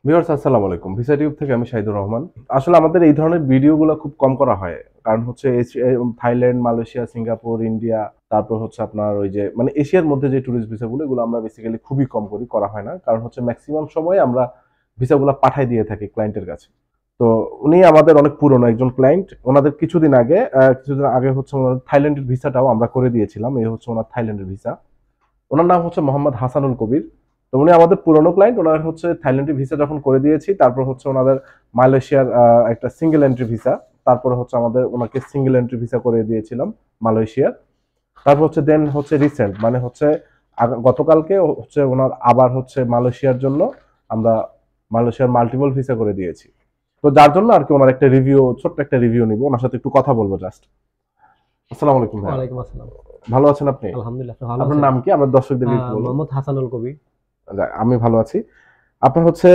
Viewers আসসালামু আলাইকুম। Visa tube থেকে আমি শাহিদুর রহমান। আসলে আমাদের এই ধরনের ভিডিওগুলো খুব কম করা হয়। কারণ হচ্ছে থাইল্যান্ড, মালয়েশিয়া, সিঙ্গাপুর, ইন্ডিয়া, তারপর হচ্ছে আপনার ওই যে মানে এশিয়ার মধ্যে যে টুরিস্ট ভিসাগুলো এগুলো আমরা বেসিক্যালি খুবই কম করা হয় না। কারণ হচ্ছে মেক্সিমাম সময় আমরা ভিসাগুলো পাঠায় দিয়ে থাকি ক্লায়েন্টের কাছে। তো উনি আমাদের অনেক পুরনো একজন ক্লায়েন্ট। ওনাদের কিছুদিন আগে হচ্ছে ওনাদের থাইল্যান্ডের ভিসাটাও আমরা করে দিয়েছিলাম। এই হচ্ছে ওনার থাইল্যান্ডের ভিসা। ওনার নাম হচ্ছে মোহাম্মদ হাসানুল কবির। তো উনি আমাদের পুরনো ক্লায়েন্ট। ওনার হচ্ছে থাইল্যান্ডের ভিসা যখন করে দিয়েছি, তারপর হচ্ছে ওনাদের মালয়েশিয়ার একটা সিঙ্গেল এন্ট্রি ভিসা, তারপরে হচ্ছে আমাদের ওনাকে সিঙ্গেল এন্ট্রি ভিসা করে দিয়েছিলাম মালয়েশিয়ার। তারপর হচ্ছে দেন হচ্ছে রিসেন্ট মানে হচ্ছে গতকালকে হচ্ছে ওনার আবার হচ্ছে মালয়েশিয়ার জন্য আমরা মালয়েশিয়ার মাল্টিপল ভিসা করে দিয়েছি। তো যার জন্য আর কি ওনার একটা রিভিউ, ছোট্ট একটা রিভিউ নিব, ওনার সাথে একটু কথা বলবো জাস্ট। আসসালামু আলাইকুম ভাই। ওয়ালাইকুম আসসালাম। ভালো আছেন আপনি? আলহামদুলিল্লাহ, আপনি ভালো আপনার আছেন? নাম কি? আমার দর্শকদের একটু বলুন। মোহাম্মদ হাসানুল কবির। আমি ভালো আছি। আপনার হচ্ছে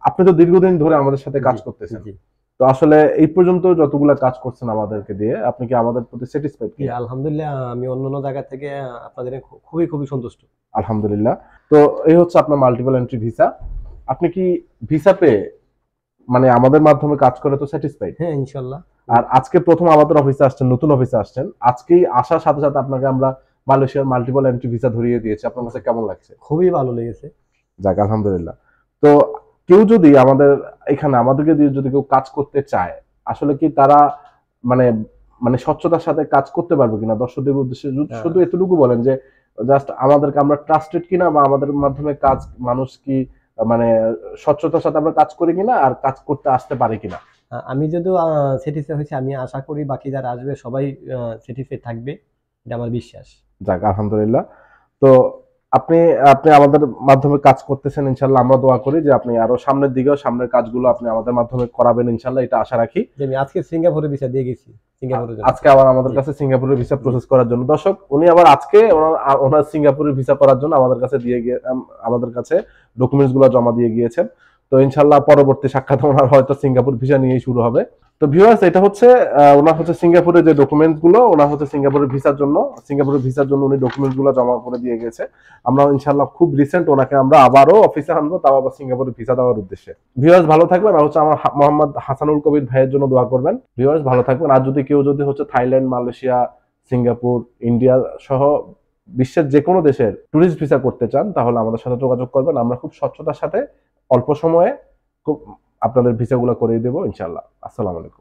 আপনি তো দীর্ঘদিন ধরে আমাদের সাথে কাজ জি, করতেছেন। জি, তো আসলে এই পর্যন্ত যতগুলা কাজ করছেন আমাদেরকে দিয়ে, আপনি কি আমাদের প্রতি স্যাটিসফাইড জি, কিনা? আলহামদুলিল্লাহ আমি অন্যান্য জায়গা থেকে আপনাদের খুবই সন্তুষ্ট। আলহামদুলিল্লাহ। তো এই হচ্ছে আপনার মাল্টিপল এন্ট্রি ভিসা। আপনি কি ভিসা পেয়ে মানে আমাদের মাধ্যমে কাজ করে তো স্যাটিসফাইড? হ্যাঁ, ইনশাআল্লাহ। আর আজকে প্রথম আমাদের অফিসে আসছেন, নতুন অফিসে আসছেন। আজকেই আসার সাথে সাথে আপনাকে আমরা মালয়েশিয়ার মাল্টিপল এন্ট্রি ভিসা ধরিয়ে দিয়েছি। আপনার কাছে কেমন লাগছে? খুবই ভালো লেগেছে। যাক আলহামদুলিল্লাহ। তো কেউ যদি আমাদের এখানে আমাদেরকে দিয়ে যদি কেউ কাজ করতে চায়, আসলে কি তারা মানে মানে স্বচ্ছতার সাথে কাজ করতে পারবে কিনা? দর্শকদের উদ্দেশ্যে আ শুধু এতটুকু বলেন যে জাস্ট আমাদেরকে আমরা ট্রাস্টেড কিনা বা আমাদের মাধ্যমে কাজ মানুষ কি মানে স্বচ্ছতার সাথে আমরা কাজ করি কিনা আর কাজ করতে আসতে পারে কিনা? আমি যদিও স্যাটিসফাই হয়েছি, আমি আশা করি বাকি যারা আসবে সবাই স্যাটিসফাই থাকবে। এটা আমার বিশ্বাস। যাক আলহামদুলিল্লাহ। তো আপনি আপনি আমাদের মাধ্যমে কাজ করতেছেন ইনশাআল্লাহ। আমরা দোয়া করি যে আপনি আরো সামনের দিকেও সামনের কাজগুলো আপনি আমাদের মাধ্যমে করাবেন ইনশাআল্লাহ, এটা আশা রাখি। যে আমি আজকে সিঙ্গাপুরে ভিসা দিয়ে গেছি, সিঙ্গাপুরের জন্য। আজকে আবার আমাদের জি, কাছে সিঙ্গাপুরের ভিসা জি। প্রসেস করার জন্য দর্শক উনি আবার আজকে ওনার সিঙ্গাপুরের ভিসা করার জন্য আমাদের কাছে আমাদের কাছে ডকুমেন্টস গুলো জমা দিয়ে গিয়েছেন। তো ইনশাল্লাহ পরবর্তী সাক্ষাৎ ওনার হয়তো সিঙ্গাপুর ভিসা নিয়েই শুরু হবে। তো ভিউয়ার্স এটা হচ্ছে ওনার হচ্ছে সিঙ্গাপুরের যে ডকুমেন্টস গুলো, ওনার হচ্ছে সিঙ্গাপুরের ভিসার জন্য উনি ডকুমেন্টস গুলো জমা করে দিয়ে গেছে। আমরা ইনশাল্লাহ খুব রিসেন্ট ওনাকে আমরা আবারও অফিসে আনবো, তাও আবার সিঙ্গাপুরের ভিসা দেওয়ার উদ্দেশ্যে। ভিউয়ার্স ভালো থাকবেন। আর হচ্ছে আমার মোহাম্মদ হাসানুল কবির ভাইয়ের জন্য দোয়া করবেন। ভিউয়ার্স ভালো থাকবেন। আর যদি কেউ যদি হচ্ছে থাইল্যান্ড, মালয়েশিয়া, সিঙ্গাপুর, ইন্ডিয়া সহ বিশ্বের যে কোনো দেশের ট্যুরিস্ট ভিসা করতে চান, তাহলে আমাদের সাথে যোগাযোগ করবেন। আমরা খুব স্বচ্ছতার সাথে অল্প সময়ে খুব আপনাদের ভিসাগুলো করিয়ে দেবো ইনশাআল্লাহ। আসসালামু আলাইকুম।